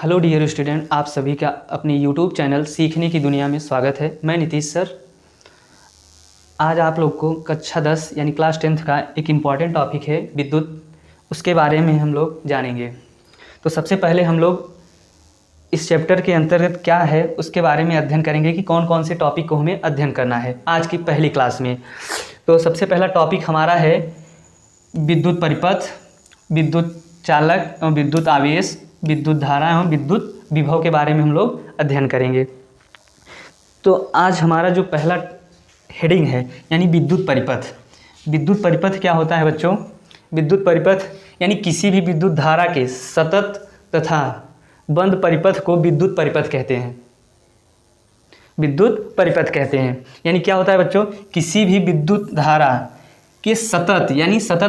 Hello dear student, आप सभी का अपने यूट्यूब चैनल सीखने की दुनिया में स्वागत है। मैं नीतीश सर। आज आप लोग को कक्षा 10 यानी क्लास 10th का एक इम्पॉर्टेंट टॉपिक है विद्युत, उसके बारे में हम लोग जानेंगे। तो सबसे पहले हम लोग इस चैप्टर के अंतर्गत क्या है उसके बारे में अध्ययन करेंगे कि कौन कौन से टॉपिक को हमें अध्ययन करना है आज की पहली क्लास में। तो सबसे पहला टॉपिक हमारा है विद्युत परिपथ, विद्युत चालक एवं विद्युत आवेश, विद्युत धारा एवं विद्युत विभव के बारे में हम लोग अध्ययन करेंगे। तो आज हमारा जो पहला हेडिंग है यानी विद्युत परिपथ। विद्युत परिपथ क्या होता है बच्चों? विद्युत परिपथ यानी किसी भी विद्युत धारा के सतत तथा बंद परिपथ को विद्युत परिपथ कहते हैं। विद्युत परिपथ कहते हैं यानी क्या होता है बच्चों? किसी भी विद्युत धारा के सतत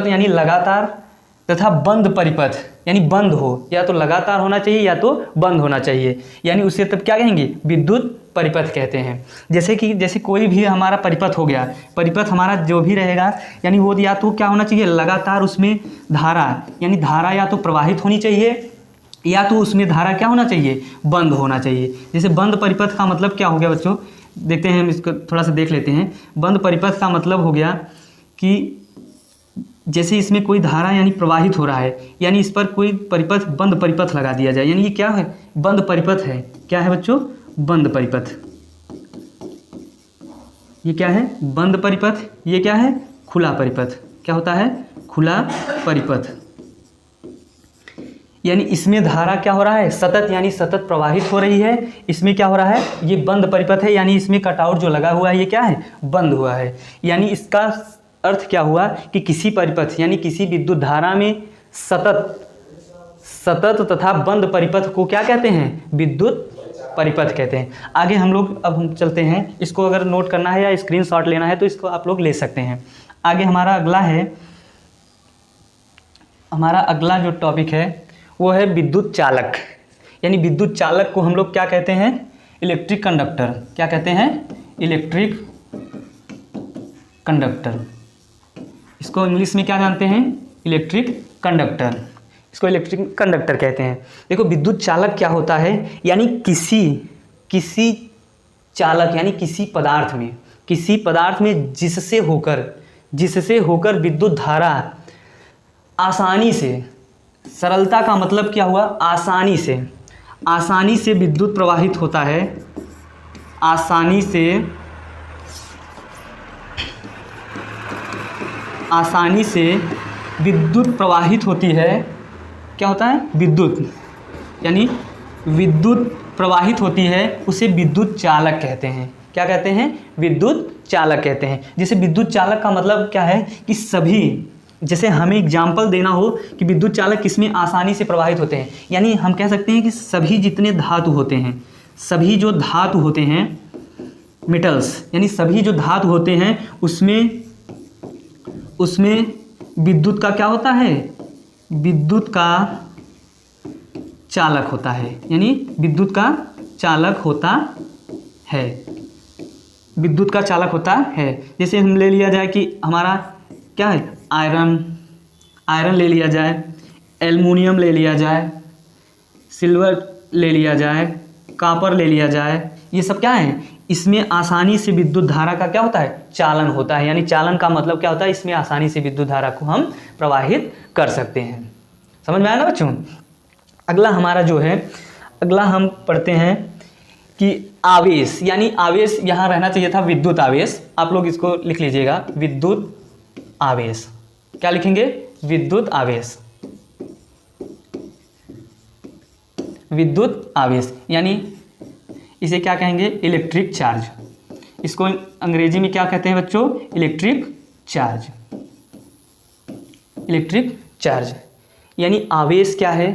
यानी लगातार तथा बंद परिपथ यानी बंद हो, या तो लगातार होना चाहिए या तो बंद होना चाहिए, यानी उसे तब क्या कहेंगे? विद्युत परिपथ कहते हैं। जैसे कोई भी हमारा परिपथ हो गया, परिपथ हमारा जो भी रहेगा यानी वो या तो क्या होना चाहिए? लगातार उसमें धारा यानी धारा या तो प्रवाहित होनी चाहिए या तो उसमें धारा क्या होना चाहिए? बंद होना चाहिए। जैसे बंद परिपथ का मतलब क्या हो गया बच्चों? देखते हैं, हम इसको थोड़ा सा देख लेते हैं। बंद परिपथ का मतलब हो गया कि जैसे इसमें कोई धारा यानी प्रवाहित हो रहा है, यानी इस पर कोई परिपथ बंद परिपथ लगा दिया जाए, यानी ये क्या है? बंद परिपथ है। क्या है बच्चों? बंद परिपथ। ये क्या है? बंद परिपथ। ये क्या है? खुला परिपथ। क्या होता है? खुला परिपथ। यानी इसमें धारा क्या हो रहा है? सतत यानी सतत प्रवाहित हो रही है। इसमें क्या हो रहा है? ये बंद परिपथ है, यानी इसमें कटआउट जो लगा हुआ है ये क्या है? बंद हुआ है। यानी इसका अर्थ क्या हुआ कि किसी परिपथ यानी किसी विद्युत धारा में सतत तथा बंद परिपथ को क्या कहते हैं? विद्युत परिपथ कहते हैं। आगे हम चलते हैं। इसको अगर नोट करना है या स्क्रीनशॉट लेना है तो इसको आप लोग ले सकते हैं। आगे हमारा अगला जो टॉपिक है वो है विद्युत चालक। यानी विद्युत चालक को हम लोग क्या कहते हैं? Electric conductor. क्या कहते हैं? Electric conductor. इसको इंग्लिश में क्या जानते हैं? Electric conductor. इसको इलेक्ट्रिक कंडक्टर कहते हैं। देखो, विद्युत चालक क्या होता है? यानी किसी चालक यानी किसी पदार्थ में जिससे होकर विद्युत धारा आसानी से, सरलता का मतलब क्या हुआ? आसानी से विद्युत प्रवाहित होता है। आसानी से विद्युत प्रवाहित होती है। क्या होता है? विद्युत यानी विद्युत प्रवाहित होती है, उसे विद्युत चालक कहते हैं। क्या कहते हैं? विद्युत चालक कहते हैं। जैसे विद्युत चालक का मतलब क्या है कि सभी, जैसे हमें एग्जाम्पल देना हो कि विद्युत चालक किसमें आसानी से प्रवाहित होते हैं, यानी हम कह सकते हैं कि सभी जितने धातु होते हैं, सभी जो धातु होते हैं मेटल्स, यानी सभी जो धातु होते हैं उसमें विद्युत का क्या होता है? विद्युत का चालक होता है। यानी विद्युत का चालक होता है। विद्युत का चालक होता है। जैसे हम ले लिया जाए कि हमारा क्या है? आयरन ले लिया जाए, एल्युमिनियम ले लिया जाए, सिल्वर ले लिया जाए, कॉपर ले लिया जाए, ये सब क्या है? इसमें आसानी से विद्युत धारा का क्या होता है? चालन होता है। यानी चालन का मतलब क्या होता है? इसमें आसानी से विद्युत धारा को हम प्रवाहित कर सकते हैं। समझ में आया ना बच्चों? अगला हम पढ़ते हैं कि आवेश, यानी आवेश यहाँ रहना चाहिए था विद्युत आवेश। आप लोग इसको लिख लीजिएगा, विद्युत आवेश। क्या लिखेंगे? विद्युत आवेश। विद्युत आवेश यानी इसे क्या कहेंगे? Electric charge. इसको अंग्रेजी में क्या कहते हैं बच्चों? Electric charge. इलेक्ट्रिक चार्ज यानी आवेश क्या है?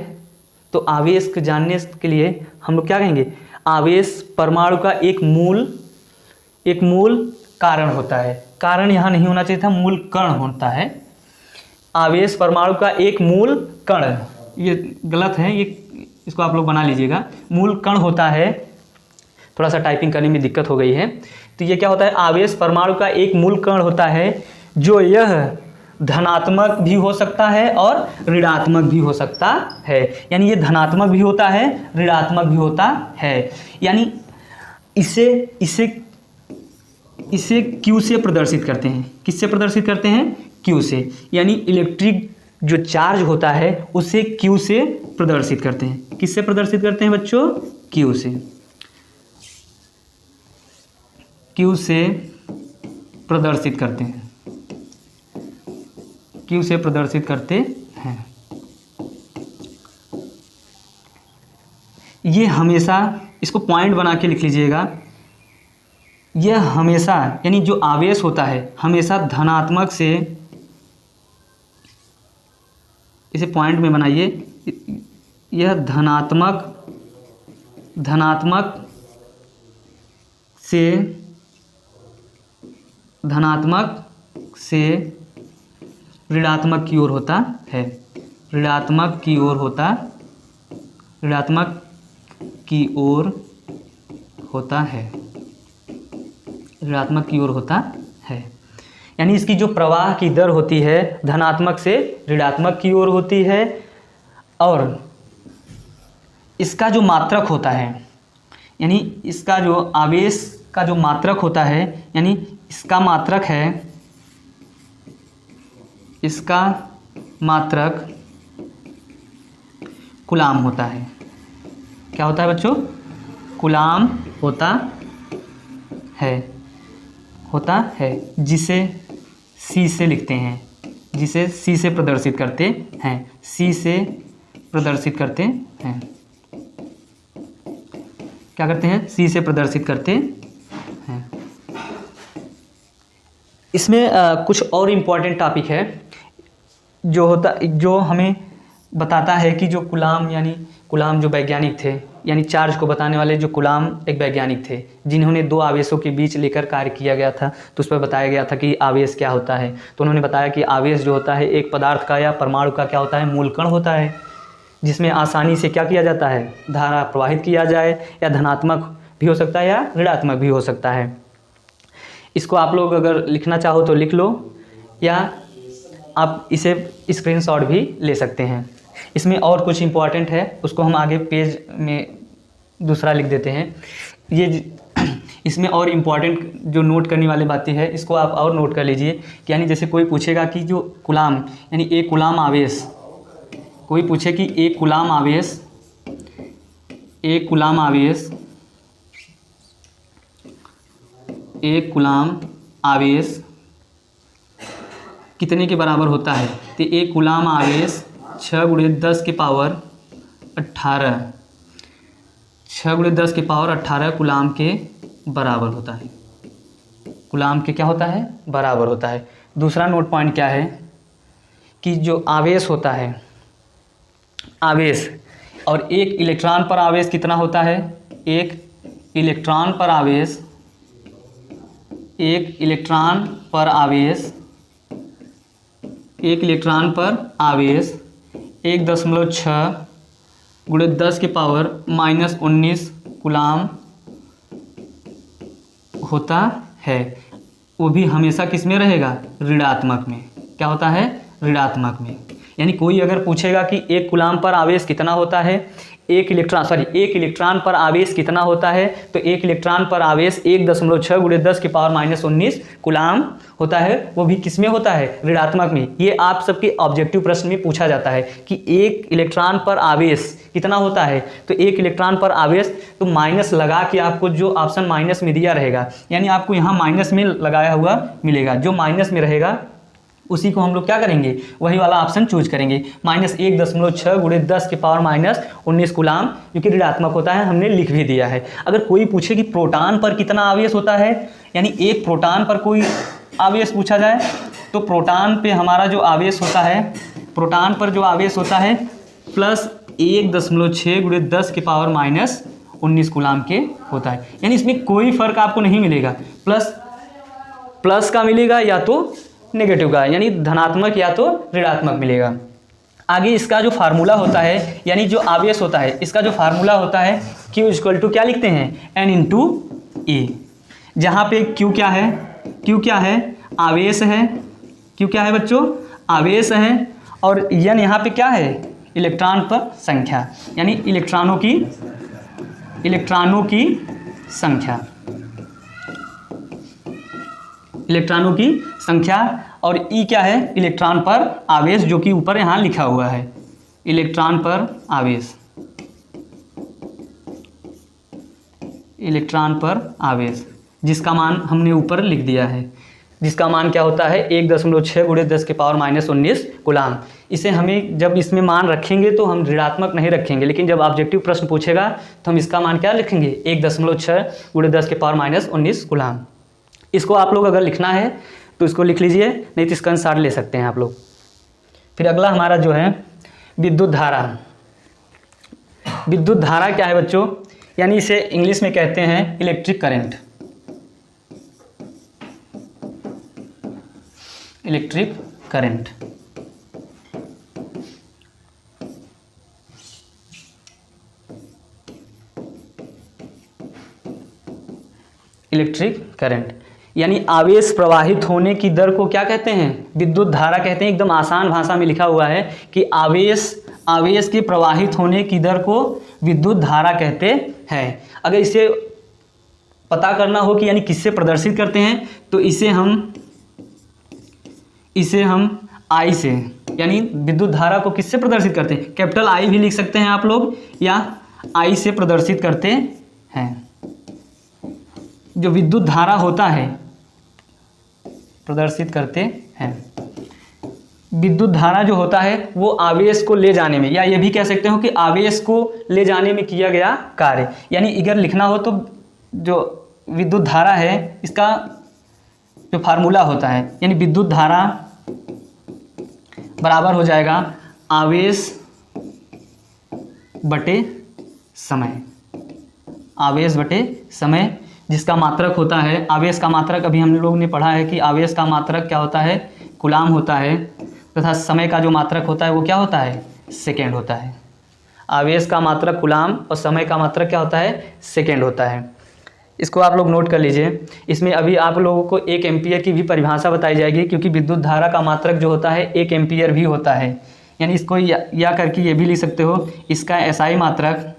तो आवेश को जानने के लिए हम लोग क्या कहेंगे? आवेश परमाणु का एक मूल कारण होता है। कारण यहाँ नहीं होना चाहिए था, मूल कण होता है। आवेश परमाणु का एक मूल कण, ये गलत है, इसको आप लोग बना लीजिएगा। मूल कण होता है। थोड़ा सा टाइपिंग करने में दिक्कत हो गई है। तो ये क्या होता है? आवेश परमाणु का एक मूल कण होता है जो यह धनात्मक भी हो सकता है और ऋणात्मक भी हो सकता है। यानी ये धनात्मक भी होता है, ऋणात्मक भी होता है। यानी इसे Q से प्रदर्शित करते हैं। किससे प्रदर्शित करते हैं? Q से। यानी इलेक्ट्रिक जो चार्ज होता है उसे Q से प्रदर्शित करते हैं। किससे प्रदर्शित करते हैं बच्चों? Q से। Q से प्रदर्शित करते हैं, Q से प्रदर्शित करते हैं। ये हमेशा, इसको पॉइंट बना के लिख लीजिएगा, यह हमेशा यानी जो आवेश होता है हमेशा धनात्मक से, इसे पॉइंट में बनाइए, यह धनात्मक से ऋणात्मक की ओर होता है। ऋणात्मक की ओर होता है। ऋणात्मक की ओर होता है। यानी इसकी जो प्रवाह की दर होती है धनात्मक से ऋणात्मक की ओर होती है। और इसका जो मात्रक होता है, यानी इसका जो आवेश का जो मात्रक होता है, यानी इसका मात्रक है, इसका मात्रक कूलाम होता है। क्या होता है बच्चों? कूलाम होता है, जिसे C से लिखते हैं, जिसे C से प्रदर्शित करते हैं, C से प्रदर्शित करते हैं। क्या करते हैं? C से प्रदर्शित करते हैं। इसमें कुछ और इम्पोर्टेंट टॉपिक है जो हमें बताता है कि जो कूलाम, यानी कूलाम जो वैज्ञानिक थे, यानी चार्ज को बताने वाले जो कूलाम एक वैज्ञानिक थे, जिन्होंने दो आवेशों के बीच लेकर कार्य किया गया था। तो उस पर बताया गया था कि आवेश क्या होता है। तो उन्होंने बताया कि आवेश जो होता है एक पदार्थ का या परमाणु का क्या होता है? मूल कण होता है, जिसमें आसानी से क्या किया जाता है? धारा प्रवाहित किया जाए, या धनात्मक भी हो सकता है या ऋणात्मक भी हो सकता है। इसको आप लोग अगर लिखना चाहो तो लिख लो, या आप इसे स्क्रीनशॉट भी ले सकते हैं। इसमें और कुछ इम्पोर्टेंट है, उसको हम आगे पेज में दूसरा लिख देते हैं। इसमें और इम्पोर्टेंट जो नोट करने वाली बातें है, इसको आप और नोट कर लीजिए कि यानी जैसे कोई पूछेगा कि जो कूलाम, यानी एक कूलाम आवेश, कोई पूछे कि एक कूलाम आवेश कितने के बराबर होता है? तो एक कूलाम आवेश 6 × 10 की पावर 18, 6 × 10 की पावर 18 कूलाम के बराबर होता है। कूलाम के क्या होता है? बराबर होता है। दूसरा नोट पॉइंट क्या है कि जो आवेश होता है, आवेश और एक इलेक्ट्रॉन पर आवेश कितना होता है? एक इलेक्ट्रॉन पर आवेश 1.6 × 10 की पावर -19 कूलाम होता है। वो भी हमेशा किस में रहेगा? ऋणात्मक में। क्या होता है? ऋणात्मक में। यानी कोई अगर पूछेगा कि एक कूलाम पर आवेश कितना होता है, एक इलेक्ट्रॉन पर आवेश कितना होता है, तो एक इलेक्ट्रॉन पर आवेश 1.6 × 10 की पावर -19 कूलाम होता है। वो भी किस में होता है? ऋणात्मक में। ये आप सबके ऑब्जेक्टिव प्रश्न में पूछा जाता है कि एक इलेक्ट्रॉन पर आवेश कितना होता है, तो एक इलेक्ट्रॉन पर आवेश, तो माइनस लगा के आपको जो ऑप्शन माइनस में दिया रहेगा, यानी आपको यहाँ माइनस में लगाया हुआ मिलेगा, जो माइनस में रहेगा उसी को हम लोग क्या करेंगे? वही वाला ऑप्शन चूज करेंगे। -1.6 × 10 की पावर -19 कूलाम, क्योंकि ऋणात्मक होता है, हमने लिख भी दिया है। अगर कोई पूछे कि प्रोटॉन पर कितना आवेश होता है, यानी एक प्रोटॉन पर कोई आवेश पूछा जाए, तो प्रोटॉन पे हमारा जो आवेश होता है, प्रोटॉन पर जो आवेश होता है +1.6 × 10 की पावर -19 कूलाम के होता है। यानी इसमें कोई फर्क आपको नहीं मिलेगा, प्लस का मिलेगा या तो नेगेटिव का, यानी धनात्मक या तो ऋणात्मक मिलेगा। आगे इसका जो फार्मूला होता है, यानी जो आवेश होता है, इसका जो फार्मूला होता है Q = क्या लिखते हैं? N × A, जहाँ पे Q क्या है? Q क्या है? आवेश है। Q क्या है बच्चों? आवेश है, और n यहाँ पे क्या है, इलेक्ट्रॉन पर संख्या, यानी इलेक्ट्रॉनों की संख्या, और E क्या है, इलेक्ट्रॉन पर आवेश, जो कि ऊपर यहाँ लिखा हुआ है, इलेक्ट्रॉन पर आवेश, जिसका मान हमने ऊपर लिख दिया है, जिसका मान क्या होता है 1.6 × 10⁻19 कूलाम। इसे हमें जब इसमें मान रखेंगे तो हम ऋणात्मक नहीं रखेंगे, लेकिन जब ऑब्जेक्टिव प्रश्न पूछेगा तो हम इसका मान क्या लिखेंगे, 1.6 × 10⁻19 कूलाम। इसको आप लोग अगर लिखना है तो इसको लिख लीजिए, नहीं तो इसका आंसर ले सकते हैं आप लोग। फिर अगला हमारा जो है विद्युत धारा। विद्युत धारा क्या है बच्चों, यानी इसे इंग्लिश में कहते हैं इलेक्ट्रिक करंट। इलेक्ट्रिक करंट यानी आवेश प्रवाहित होने की दर को क्या कहते हैं, विद्युत धारा कहते हैं। एकदम आसान भाषा में लिखा हुआ है कि आवेश के प्रवाहित होने की दर को विद्युत धारा कहते हैं। अगर इसे पता करना हो कि यानी किससे प्रदर्शित करते हैं, तो इसे हम I से, यानी विद्युत धारा को किससे प्रदर्शित करते हैं, कैपिटल I भी लिख सकते हैं आप लोग, या I से प्रदर्शित करते हैं। जो विद्युत धारा होता है प्रदर्शित करते हैं। विद्युत धारा जो होता है वो आवेश को ले जाने में, या ये भी कह सकते हो कि आवेश को ले जाने में किया गया कार्य। यानी अगर लिखना हो तो जो विद्युत धारा है इसका जो फार्मूला होता है, यानी विद्युत धारा बराबर हो जाएगा आवेश बटे समय, जिसका मात्रक होता है, आवेश का मात्रक अभी हम लोग ने पढ़ा है कि आवेश का मात्रक क्या होता है, कूलाम होता है, तथा समय का जो मात्रक होता है वो क्या होता है, सेकेंड होता है। आवेश का मात्रक कूलाम और समय का मात्रक क्या होता है, सेकेंड होता है। इसको आप लोग नोट कर लीजिए। इसमें अभी आप लोगों को 1 एम्पियर की भी परिभाषा बताई जाएगी, क्योंकि विद्युत धारा का मात्रक जो होता है 1 एम्पियर भी होता है। यानी इसको या करके ये भी लिख सकते हो, इसका SI मात्रक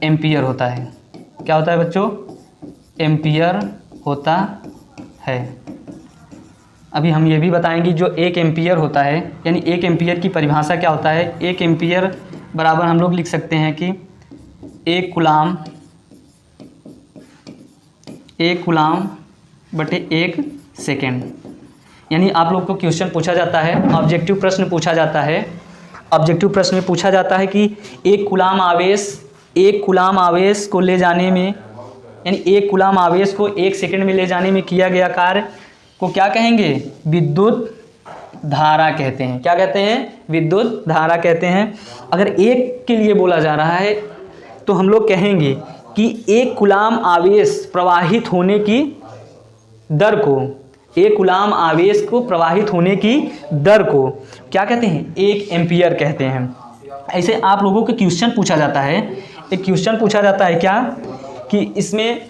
एम्पियर होता है। क्या होता है बच्चों, एम्पियर होता है। अभी हम ये भी बताएंगे जो 1 एम्पियर होता है, यानी 1 एम्पियर की परिभाषा क्या होता है। 1 एम्पियर बराबर हम लोग लिख सकते हैं कि 1 कूलाम बटे 1 सेकेंड। यानी आप लोग को क्वेश्चन पूछा जाता है, ऑब्जेक्टिव प्रश्न पूछा जाता है। ऑब्जेक्टिव प्रश्न में पूछा जाता है कि 1 कूलाम आवेश को ले जाने में, यानी 1 कूलाम आवेश को 1 सेकेंड में ले जाने में किया गया कार्य को क्या कहेंगे, विद्युत धारा कहते हैं। क्या कहते हैं, विद्युत धारा कहते हैं। अगर 1 के लिए बोला जा रहा है तो हम लोग कहेंगे कि 1 कूलाम आवेश प्रवाहित होने की दर को, 1 कूलाम आवेश को प्रवाहित होने की दर को क्या कहते हैं, 1 एम्पियर कहते हैं। ऐसे आप लोगों को क्वेश्चन पूछा जाता है। एक क्वेश्चन पूछा जाता है क्या, कि इसमें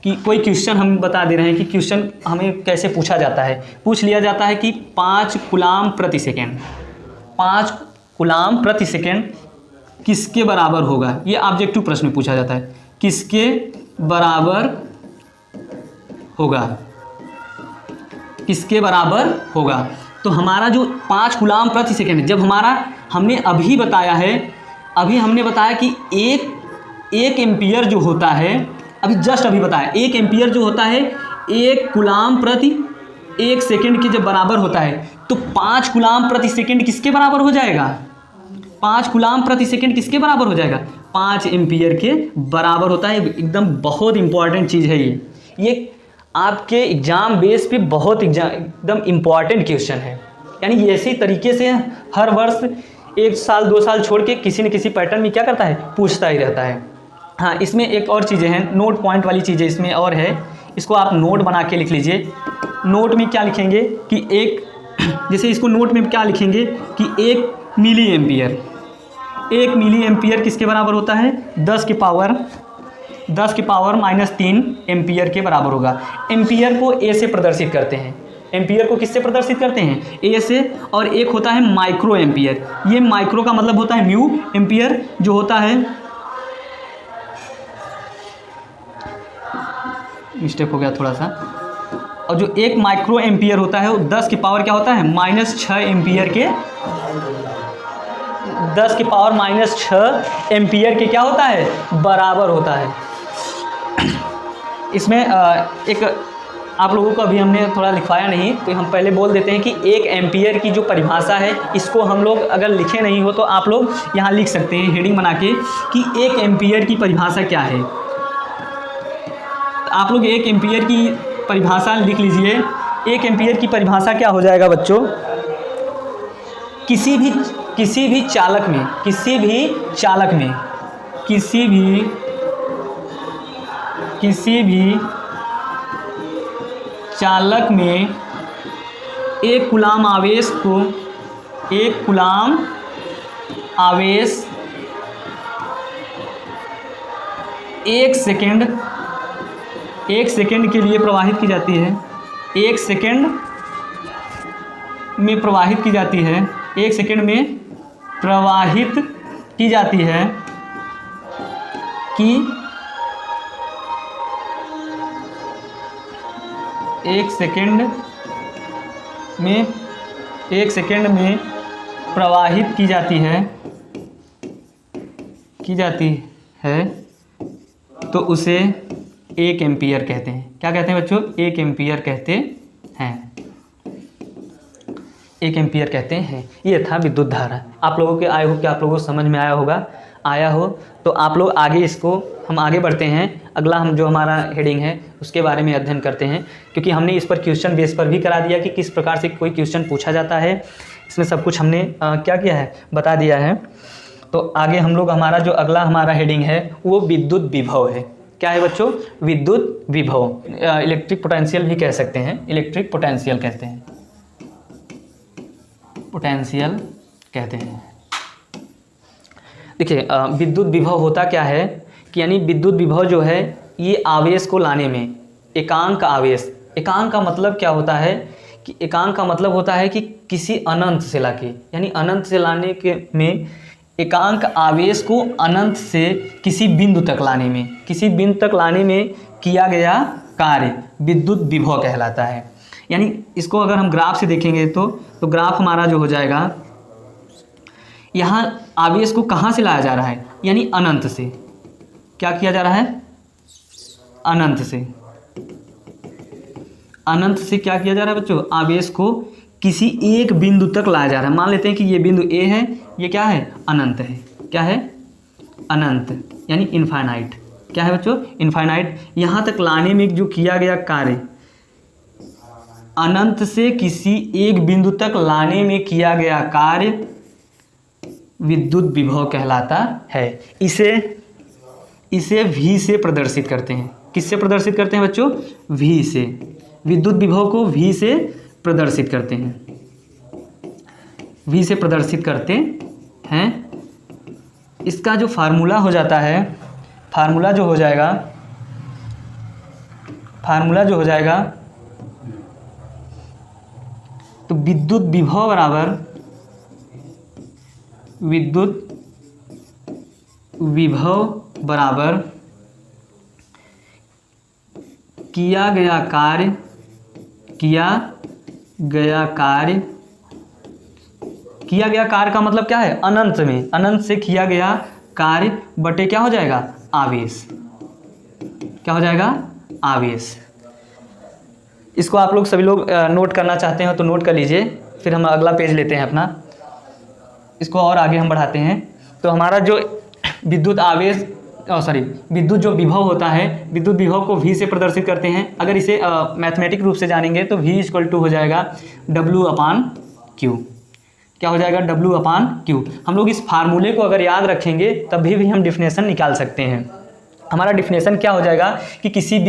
कि कोई क्वेश्चन हम बता दे रहे हैं कि क्वेश्चन हमें कैसे पूछा जाता है। पूछ लिया जाता है कि 5 कूलाम प्रति सेकेंड, 5 कूलाम प्रति सेकेंड किसके बराबर होगा। ये ऑब्जेक्टिव प्रश्न पूछा जाता है, किसके बराबर होगा। तो हमारा जो 5 कूलाम प्रति सेकेंड, जब हमने अभी बताया कि 1 एम्पियर जो होता है, अभी बताया 1 एम्पियर जो होता है 1 कूलाम प्रति 1 सेकेंड के जब बराबर होता है, तो 5 कूलाम प्रति सेकेंड किसके बराबर हो जाएगा, 5 कूलाम प्रति सेकेंड किसके बराबर हो जाएगा, 5 एम्पियर के बराबर होता है। एकदम बहुत इंपॉर्टेंट चीज़ है ये आपके एग्जाम बेस पे बहुत एकदम इम्पॉर्टेंट क्वेश्चन है। यानी ऐसे तरीके से हर वर्ष 1 साल 2 साल छोड़ के किसी न किसी पैटर्न में क्या करता है, पूछता ही रहता है। हाँ, इसमें एक और चीज़ें हैं, नोट पॉइंट वाली चीज़ें इसमें और है, इसको आप नोट बना के लिख लीजिए। नोट में क्या लिखेंगे कि जैसे इसको नोट में क्या लिखेंगे कि 1 मिली एम्पियर किसके बराबर होता है, 10 की पावर 10 की पावर -3 एम्पियर के बराबर होगा। एम्पियर को ए से प्रदर्शित करते हैं, एम्पियर को किससे प्रदर्शित करते हैं, ए से। और एक होता है माइक्रो एम्पियर, ये माइक्रो का मतलब होता है म्यू, एम्पियर जो होता है, मिस्टेक हो गया थोड़ा सा, और जो एक माइक्रो एम्पियर होता है वो 10 की पावर क्या होता है -6 एम्पियर के, 10 की पावर -6 एम्पियर के क्या होता है बराबर होता है। इसमें एक आप लोगों को अभी हमने थोड़ा लिखवाया नहीं, तो हम पहले बोल देते हैं कि 1 एम्पियर की जो परिभाषा है, इसको हम लोग अगर लिखे नहीं हो तो आप लोग यहाँ लिख सकते हैं हेडिंग बना के कि 1 एम्पियर की परिभाषा क्या है। आप लोग 1 एम्पियर की परिभाषा लिख लीजिए। 1 एम्पियर की परिभाषा क्या हो जाएगा बच्चों, किसी भी चालक में, किसी भी चालक में 1 कूलाम आवेश को, 1 कूलाम आवेश 1 सेकेंड के लिए प्रवाहित की जाती है, 1 सेकेंड में प्रवाहित की जाती है, 1 सेकेंड में प्रवाहित की जाती है कि 1 सेकेंड में प्रवाहित की जाती है तो उसे 1 एम्पियर कहते हैं। क्या कहते हैं बच्चों, 1 एम्पियर कहते हैं, 1 एम्पियर कहते हैं। ये था विद्युत धारा। आप लोगों के आई होप कि आप लोगों को समझ में आया हो तो आप लोग आगे इसको हम आगे बढ़ते हैं। अगला हम जो हमारा हेडिंग है उसके बारे में अध्ययन करते हैं, क्योंकि हमने इस पर क्वेश्चन बेस पर भी करा दिया कि किस प्रकार से कोई क्वेश्चन पूछा जाता है। इसमें सब कुछ हमने क्या किया है बता दिया है। तो आगे हम लोग हमारा जो अगला हमारा हेडिंग है वो विद्युत विभव है। क्या है बच्चों, विद्युत विभव, इलेक्ट्रिक पोटेंशियल भी कह सकते हैं, इलेक्ट्रिक पोटेंशियल कहते हैं, पोटेंशियल कहते हैं। देखिए विद्युत विभव होता क्या है कि यानी विद्युत विभव जो है ये आवेश को लाने में, एकांक आवेश, एकांक का मतलब क्या होता है कि एकांक का मतलब होता है कि किसी अनंत से लाके, यानी अनंत से लाने के में एकांक आवेश को अनंत से किसी बिंदु तक लाने में, किसी बिंदु तक लाने में किया गया कार्य विद्युत विभव कहलाता है। यानी इसको अगर हम ग्राफ से देखेंगे तो ग्राफ हमारा जो हो जाएगा, यहाँ आवेश को कहाँ से लाया जा रहा है, यानी अनंत से। क्या किया जा रहा है, अनंत से, अनंत से क्या किया जा रहा है बच्चों, आवेश को किसी एक बिंदु तक लाया जा रहा है। मान लेते हैं कि ये बिंदु ए है, ये क्या है, अनंत है। क्या है, अनंत, यानी इनफाइनाइट। क्या है बच्चों, इनफाइनाइट। यहाँ तक लाने में जो किया गया कार्य, अनंत से किसी एक बिंदु तक लाने में किया गया कार्य विद्युत विभव कहलाता है। इसे V से प्रदर्शित करते हैं। किससे प्रदर्शित करते हैं बच्चों, V से। विद्युत विभव को V से प्रदर्शित करते हैं, V से प्रदर्शित करते हैं। इसका जो फार्मूला हो जाता है, फार्मूला जो हो जाएगा तो विद्युत विभव बराबर किया गया कार्य का मतलब क्या है, अनंत में, अनंत से किया गया कार्य बटे क्या हो जाएगा, आवेश। क्या हो जाएगा, आवेश। इसको आप लोग सभी लोग नोट करना चाहते हो तो नोट कर लीजिए। फिर हम अगला पेज लेते हैं अपना, इसको और आगे हम बढ़ाते हैं। तो हमारा जो विद्युत आवेश विद्युत जो विभव होता है, विद्युत विभव को V से प्रदर्शित करते हैं। अगर इसे मैथमेटिक रूप से जानेंगे तो V = हो जाएगा W/Q। क्या हो जाएगा, W/Q। हम लोग इस फार्मूले को अगर याद रखेंगे तभी भी हम डिफिनेशन निकाल सकते हैं। हमारा डिफिनेशन क्या हो जाएगा कि किसी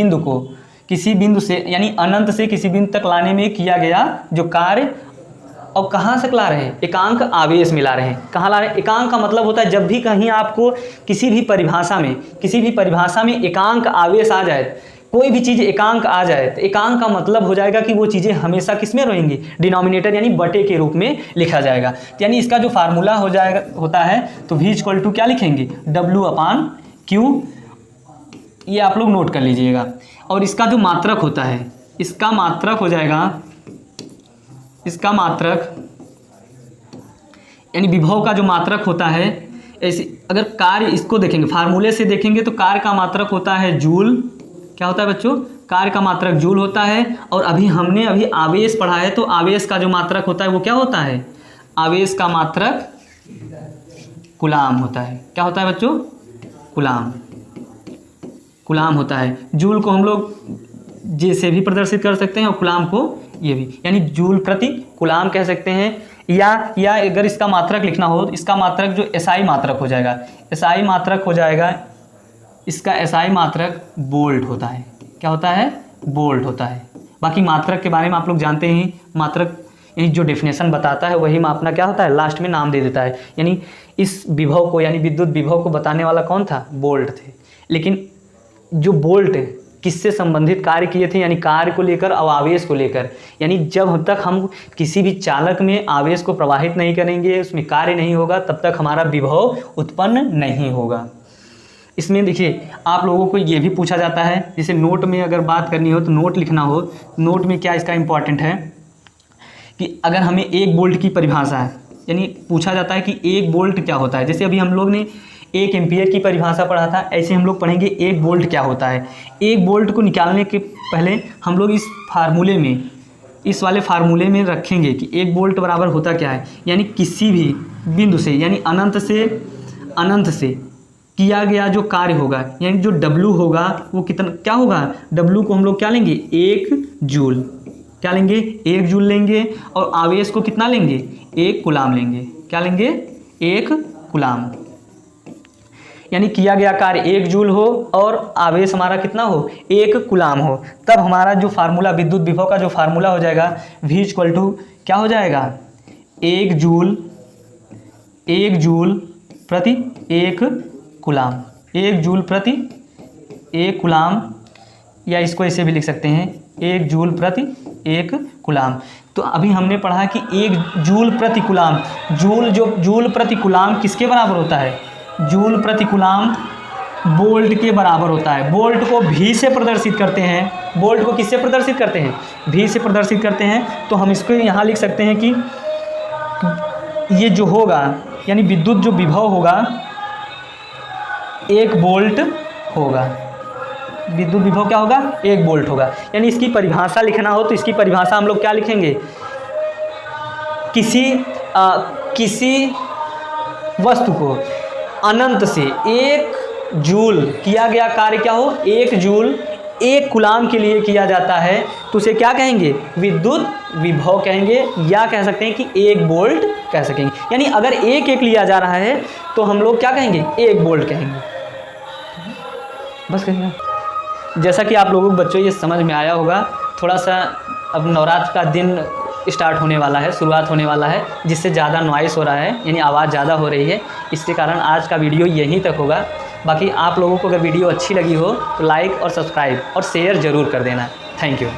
बिंदु से, यानी अनंत से किसी बिंदु तक लाने में किया गया जो कार्य और कहाँ से ला रहे हैं, एकांक आवेश मिला रहे हैं। कहाँ ला रहे हैं, एकांक का मतलब होता है जब भी कहीं आपको किसी भी परिभाषा में एकांक आवेश आ जाए, कोई भी चीज़ एकांक आ जाए तो एकांक का मतलब हो जाएगा कि वो चीज़ें हमेशा किस में रहेंगी, डिनोमिनेटर यानी बटे के रूप में लिखा जाएगा। यानी इसका जो फार्मूला होता है तो v इक्वल टू क्या लिखेंगे, W/Q, ये आप लोग नोट कर लीजिएगा। और इसका जो मात्रक होता है, इसका मात्रक हो जाएगा, इसका मात्रक यानी विभव का जो मात्रक होता है, ऐसे अगर कार्य इसको देखेंगे, फार्मूले से देखेंगे तो कार्य का मात्रक होता है जूल। क्या होता है बच्चों, कार्य का मात्रक जूल होता है। और हमने आवेश पढ़ा है, तो आवेश का जो मात्रक होता है वो क्या होता है, आवेश का मात्रक कूलाम होता है। क्या होता है बच्चों, कूलाम होता है। जूल को हम लोग जे से भी प्रदर्शित कर सकते हैं और कूलाम को ये भी, यानी जूल प्रति कूलाम कह सकते हैं। या अगर इसका मात्रक लिखना हो तो इसका मात्रक जो एसआई मात्रक हो जाएगा, एसआई मात्रक हो जाएगा, इसका एसआई मात्रक वोल्ट होता है। क्या होता है, वोल्ट होता है। बाकी मात्रक के बारे में आप लोग जानते हैं, मात्रक यानी जो डेफिनेशन बताता है वही मापना क्या होता है, लास्ट में नाम दे देता है। यानी इस विभव को, यानी विद्युत विभव को बताने वाला कौन था, वोल्ट थे। लेकिन जो वोल्ट किससे संबंधित कार्य किए थे, यानी कार्य को लेकर और आवेश को लेकर। यानी जब तक हम किसी भी चालक में आवेश को प्रवाहित नहीं करेंगे, उसमें कार्य नहीं होगा, तब तक हमारा विभव उत्पन्न नहीं होगा। इसमें देखिए आप लोगों को ये भी पूछा जाता है, जैसे नोट में अगर बात करनी हो तो नोट लिखना हो, नोट में क्या इसका इम्पॉर्टेंट है कि अगर हमें 1 वोल्ट की परिभाषा है, यानी पूछा जाता है कि 1 वोल्ट क्या होता है। जैसे अभी हम लोग ने 1 एम्पियर की परिभाषा पढ़ा था, ऐसे हम लोग पढ़ेंगे 1 वोल्ट क्या होता है। 1 वोल्ट को निकालने के पहले हम लोग इस फार्मूले में, इस वाले फार्मूले में रखेंगे कि 1 वोल्ट बराबर होता क्या है, यानी किसी भी बिंदु से, यानी अनंत से किया गया जो कार्य होगा, यानी जो W होगा वो कितना क्या होगा, W को हम लोग क्या लेंगे, 1 जूल। क्या लेंगे, 1 जूल लेंगे। और आवेश को कितना लेंगे, 1 कूलाम लेंगे। क्या लेंगे, 1 कूलाम। यानी किया गया कार्य 1 जूल हो और आवेश हमारा कितना हो, 1 कूलाम हो। तब हमारा जो फार्मूला, विद्युत विभव का जो फार्मूला हो जाएगा, V इक्वल टू क्या हो जाएगा, 1 जूल प्रति 1 कूलाम। 1 जूल प्रति 1 कूलाम, या इसको ऐसे भी लिख सकते हैं, 1 जूल प्रति 1 कूलाम। तो अभी हमने पढ़ा कि 1 जूल प्रति कूलाम, जूल प्रति कूलाम किसके बराबर होता है, जूल प्रति कूलाम वोल्ट के बराबर होता है। वोल्ट को V से प्रदर्शित करते हैं, वोल्ट को किससे प्रदर्शित करते हैं, V से प्रदर्शित करते हैं। तो हम इसको यहाँ लिख सकते हैं कि ये जो होगा, यानी विद्युत जो विभव होगा 1 वोल्ट होगा। विद्युत विभव क्या होगा, 1 वोल्ट होगा। यानी इसकी परिभाषा लिखना हो तो इसकी परिभाषा हम लोग क्या लिखेंगे, किसी वस्तु को अनंत से 1 जूल किया गया कार्य क्या हो, 1 जूल 1 कूलाम के लिए किया जाता है, तो उसे क्या कहेंगे, विद्युत विभव कहेंगे, या कह सकते हैं कि 1 वोल्ट कह सकेंगे। यानी अगर 1 लिया जा रहा है तो हम लोग क्या कहेंगे, 1 वोल्ट कहेंगे। बस कहेंगे। जैसा कि आप लोगों को बच्चों ये समझ में आया होगा, थोड़ा सा अब नवरात्र का दिन स्टार्ट होने वाला है, शुरुआत होने वाला है, जिससे ज़्यादा नॉइस हो रहा है, यानी आवाज़ ज़्यादा हो रही है। इसके कारण आज का वीडियो यहीं तक होगा। बाकी आप लोगों को अगर वीडियो अच्छी लगी हो तो लाइक और सब्सक्राइब और शेयर ज़रूर कर देना। Thank you.